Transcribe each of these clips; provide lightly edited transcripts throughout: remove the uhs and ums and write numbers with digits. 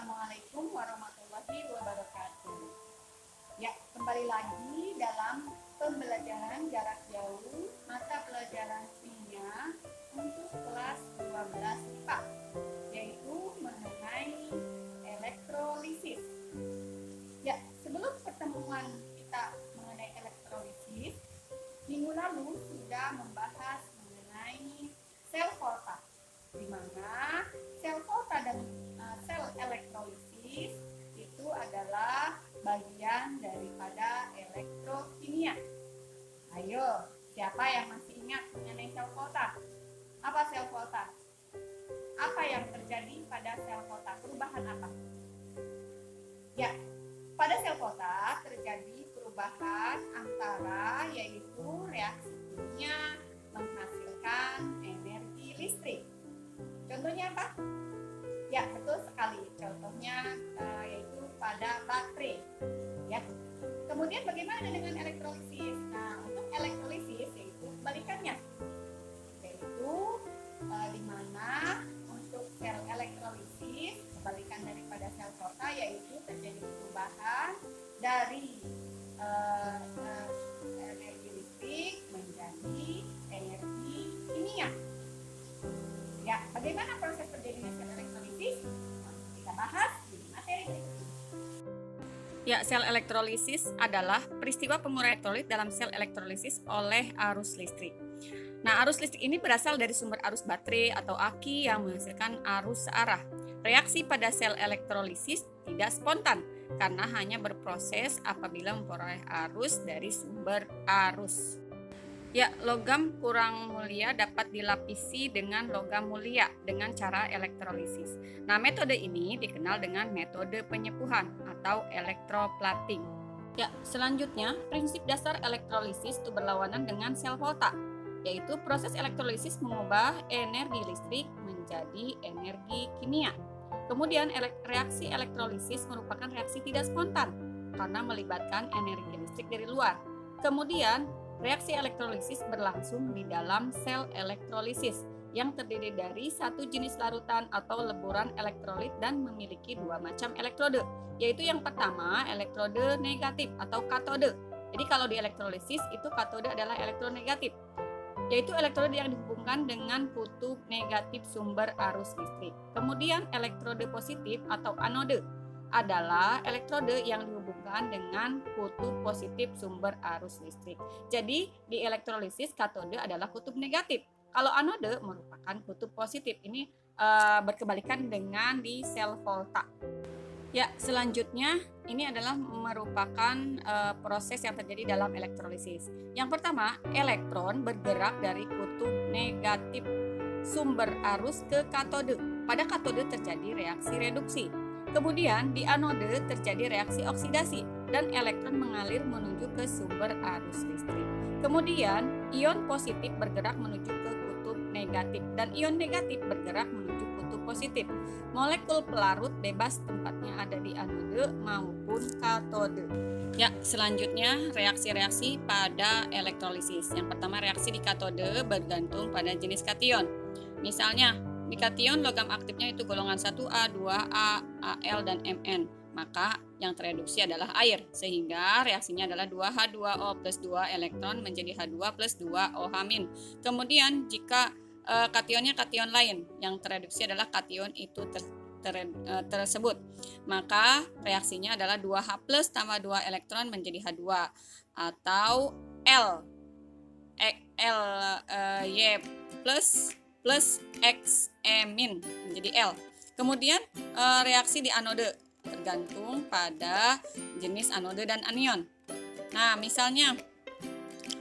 Assalamualaikum warahmatullahi wabarakatuh. Ya, kembali lagi dalam pembelajaran jarak jauh mata pelajaran kimia untuk kelas 12 IPA, yaitu mengenai elektrolisis. Ya, sebelum pertemuan kita mengenai elektrolisis, minggu lalu sudah membahas mengenai sel volta, di mana sel volta dan sel elektrolisis itu adalah bagian daripada elektrokimia. Ayo, siapa yang masih ingat mengenai sel volta? Apa sel volta? Apa yang terjadi pada sel volta? Perubahan apa? Ya, pada sel volta terjadi perubahan antara yaitu reaksi kimia menghasilkan energi listrik. Contohnya apa? Ya, betul sekali. Contohnya yaitu pada baterai. Ya. Kemudian bagaimana dengan elektrolisis? Nah, untuk elektrolisis yaitu kebalikannya. Yaitu di mana untuk sel elektrolisis kebalikan daripada sel volta yaitu terjadi perubahan dari energi listrik menjadi energi kimia. Ya, bagaimana proses terjadinya sel elektrolisis? Kita bahas di materi berikut. Ya, sel elektrolisis adalah peristiwa penguraian elektrolit dalam sel elektrolisis oleh arus listrik. Nah, arus listrik ini berasal dari sumber arus baterai atau aki yang menghasilkan arus searah. Reaksi pada sel elektrolisis tidak spontan karena hanya berproses apabila memperoleh arus dari sumber arus. Ya, logam kurang mulia dapat dilapisi dengan logam mulia dengan cara elektrolisis. Nah, metode ini dikenal dengan metode penyepuhan atau elektroplating. Ya, selanjutnya, prinsip dasar elektrolisis itu berlawanan dengan sel volta, yaitu proses elektrolisis mengubah energi listrik menjadi energi kimia. Kemudian, reaksi elektrolisis merupakan reaksi tidak spontan karena melibatkan energi listrik dari luar. Kemudian, reaksi elektrolisis berlangsung di dalam sel elektrolisis yang terdiri dari satu jenis larutan atau leburan elektrolit dan memiliki dua macam elektrode, yaitu yang pertama elektrode negatif atau katode. Jadi kalau di elektrolisis itu katode adalah elektronegatif, yaitu elektrode yang dihubungkan dengan kutub negatif sumber arus listrik. Kemudian elektrode positif atau anode adalah elektrode yang dihubungkan dengan kutub positif sumber arus listrik. Jadi di elektrolisis katode adalah kutub negatif. Kalau anode merupakan kutub positif. Ini berkebalikan dengan di sel volta. Ya, selanjutnya ini adalah merupakan proses yang terjadi dalam elektrolisis. Yang pertama, elektron bergerak dari kutub negatif sumber arus ke katode. Pada katode terjadi reaksi reduksi. Kemudian di anode terjadi reaksi oksidasi dan elektron mengalir menuju ke sumber arus listrik. Kemudian ion positif bergerak menuju ke kutub negatif dan ion negatif bergerak menuju kutub positif. Molekul pelarut bebas tempatnya ada di anode maupun katode. Ya, selanjutnya reaksi-reaksi pada elektrolisis. Yang pertama, reaksi di katode bergantung pada jenis kation. Misalnya di kation logam aktifnya itu golongan 1A, 2A, Al, dan Mn. Maka yang tereduksi adalah air, sehingga reaksinya adalah 2H2O plus 2 elektron menjadi H2 plus 2OH-. Kemudian jika kationnya kation lain, yang tereduksi adalah kation itu tersebut. Maka reaksinya adalah 2H plus tambah 2 elektron menjadi H2 atau Y plus Xe- menjadi L. Kemudian reaksi di anode tergantung pada jenis anode dan anion. Nah, misalnya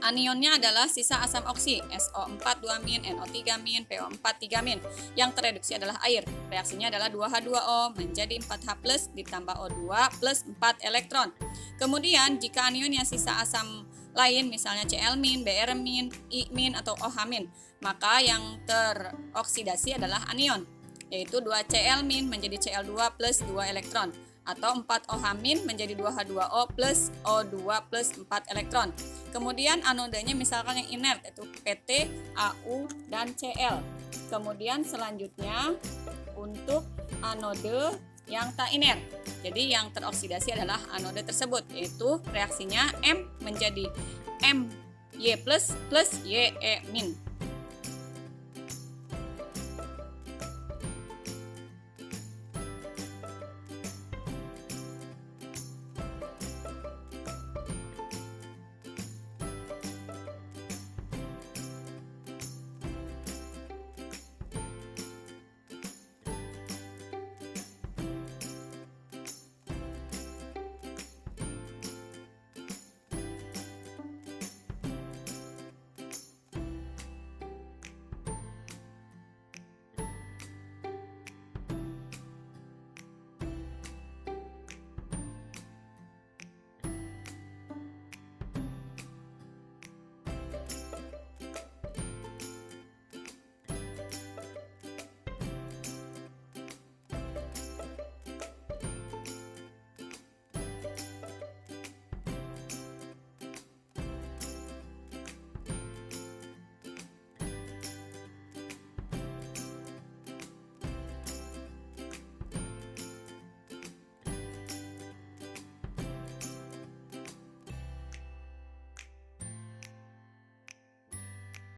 anionnya adalah sisa asam oksi SO4 2-, NO3-, PO4 3-. Yang tereduksi adalah air. Reaksinya adalah 2H2O menjadi 4H+ ditambah O2 plus 4 elektron. Kemudian jika anionnya sisa asam lain misalnya Cl-, Br-, I- atau OH-, maka yang teroksidasi adalah anion, yaitu 2Cl- menjadi Cl2 plus 2 elektron atau 4OH- menjadi 2H2O plus O2 plus 4 elektron. Kemudian anodenya misalkan yang inert yaitu PT, AU, dan Cl. Kemudian selanjutnya untuk anode yang tak iner. Jadi yang teroksidasi adalah anode tersebut, yaitu reaksinya M menjadi MY plus YE min.